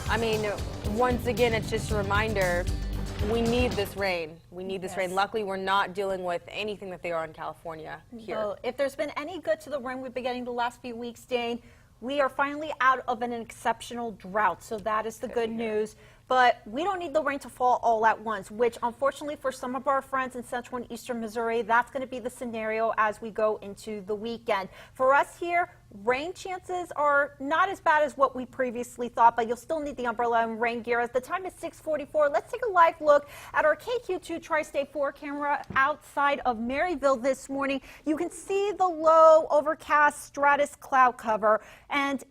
I mean, once again, it's just a reminder, we need this rain. We need this rain. Luckily, we're not dealing with anything that they are in California here. So if there's been any good to the rain we've been getting the last few weeks, Dane, we are finally out of an exceptional drought. So that is the good news. But we don't need the rain to fall all at once, which unfortunately for some of our friends in central and eastern Missouri, that's going to be the scenario as we go into the weekend. For us here, rain chances are not as bad as what we previously thought, but you'll still need the umbrella and rain gear. As the time is 6:44, let's take a live look at our KQ2 Tri-State 4 camera outside of Maryville this morning. You can see the low overcast stratus cloud cover, and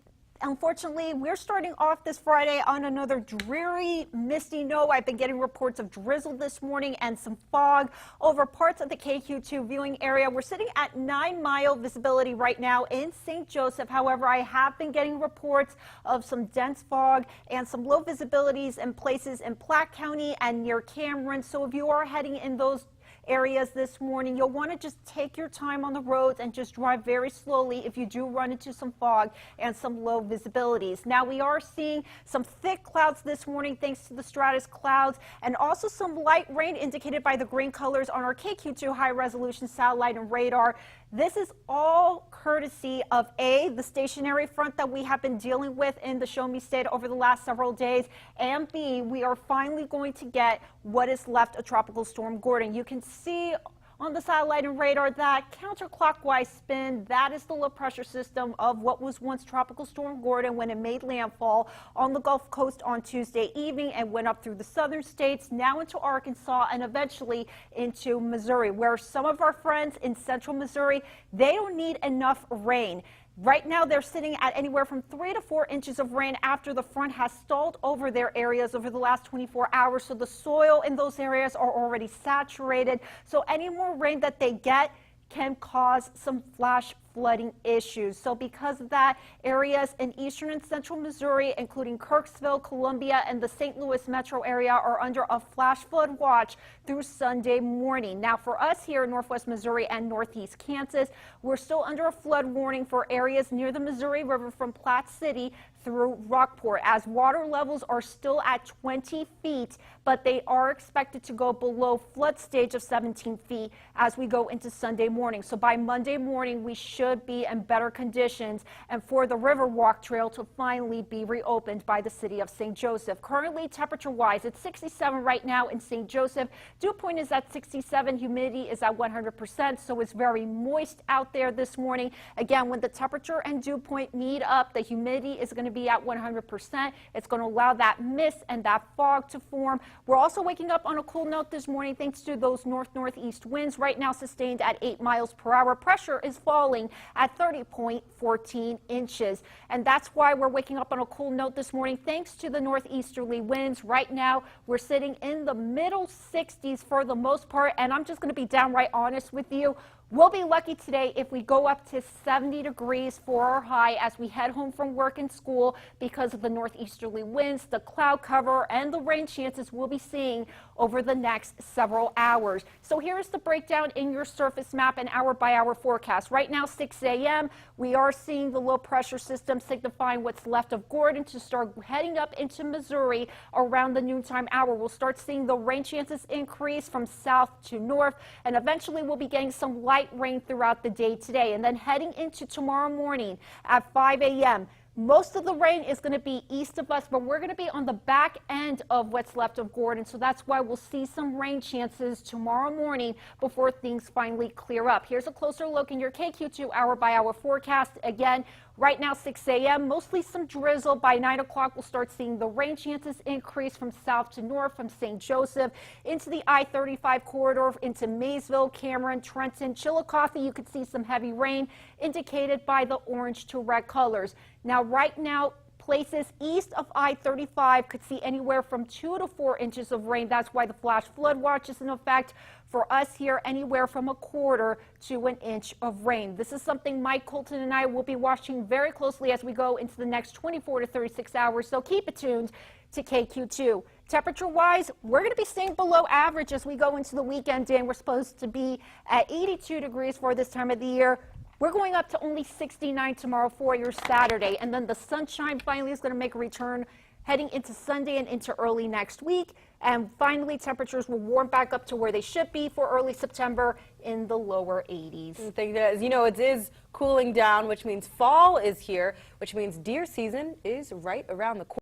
unfortunately, we're starting off this Friday on another dreary, misty note. I've been getting reports of drizzle this morning and some fog over parts of the KQ2 viewing area. We're sitting at 9-mile visibility right now in St. Joseph. However, I have been getting reports of some dense fog and some low visibilities in places in Platte County and near Cameron. So if you are heading in those areas this morning, you'll want to just take your time on the roads and just drive very slowly if you do run into some fog and some low visibilities. Now, we are seeing some thick clouds this morning thanks to the stratus clouds, and also some light rain indicated by the green colors on our KQ2 high resolution satellite and radar. This is all courtesy of A, the stationary front that we have been dealing with in the Show Me State over the last several days, and B, we are finally going to get what is left of Tropical Storm Gordon. You can see on the satellite and radar that counterclockwise spin, that is the low pressure system of what was once Tropical Storm Gordon when it made landfall on the Gulf Coast on Tuesday evening and went up through the southern states, now into Arkansas and eventually into Missouri, where some of our friends in central Missouri, they don't need enough rain. Right now, they're sitting at anywhere from 3 to 4 inches of rain after the front has stalled over their areas over the last 24 hours. So the soil in those areas are already saturated. So any more rain that they get can cause some flash flooding issues. So because of that, areas in eastern and central Missouri, including Kirksville, Columbia, and the St. Louis metro area, are under a flash flood watch through Sunday morning. Now, for us here in northwest Missouri and northeast Kansas, we're still under a flood warning for areas near the Missouri River from Platte City through Rockport, as water levels are still at 20 feet, but they are expected to go below flood stage of 17 feet as we go into Sunday morning. So by Monday morning, we should be in better conditions and for the Riverwalk Trail to finally be reopened by the city of St. Joseph. Currently, temperature-wise, it's 67 right now in St. Joseph. Dew point is at 67. Humidity is at 100%, so it's very moist out there this morning. Again, when the temperature and dew point meet up, the humidity is going to be at 100%. It's going to allow that mist and that fog to form. We're also waking up on a cool note this morning thanks to those north-northeast winds right now sustained at 8 miles per hour. Pressure is falling at 30.14 inches. And that's why we're waking up on a cool note this morning thanks to the northeasterly winds. Right now, we're sitting in the middle 60s for the most part. And I'm just going to be downright honest with you. We'll be lucky today if we go up to 70 degrees for our high as we head home from work and school because of the northeasterly winds, the cloud cover, and the rain chances we'll be seeing over the next several hours. So here's the breakdown in your surface map and hour-by-hour forecast. Right now, 6 a.m., we are seeing the low pressure system signifying what's left of Gordon to start heading up into Missouri around the noontime hour. We'll start seeing the rain chances increase from south to north, and eventually we'll be getting some light rain throughout the day today. And then heading into tomorrow morning at 5 a.m., most of the rain is going to be east of us, but we're going to be on the back end of what's left of Gordon. So that's why we'll see some rain chances tomorrow morning before things finally clear up. Here's a closer look in your KQ2 hour-by-hour forecast. Again, right now, 6 a.m., mostly some drizzle. By 9 o'clock, we'll start seeing the rain chances increase from south to north, from St. Joseph into the I-35 corridor, into Maysville, Cameron, Trenton, Chillicothe. You could see some heavy rain indicated by the orange to red colors. Now, right now, places east of I-35 could see anywhere from 2 to 4 inches of rain. That's why the flash flood watch is in effect. For us here, anywhere from 1/4 to an inch of rain. This is something Mike Colton and I will be watching very closely as we go into the next 24 to 36 hours. So keep it tuned to KQ2. Temperature-wise, we're going to be staying below average as we go into the weekend, and we're supposed to be at 82 degrees for this time of the year. We're going up to only 69 tomorrow for your Saturday, and then the sunshine finally is going to make a return heading into Sunday and into early next week. And finally, temperatures will warm back up to where they should be for early September in the lower 80s. I think that, you know, it is cooling down, which means fall is here, which means deer season is right around the corner.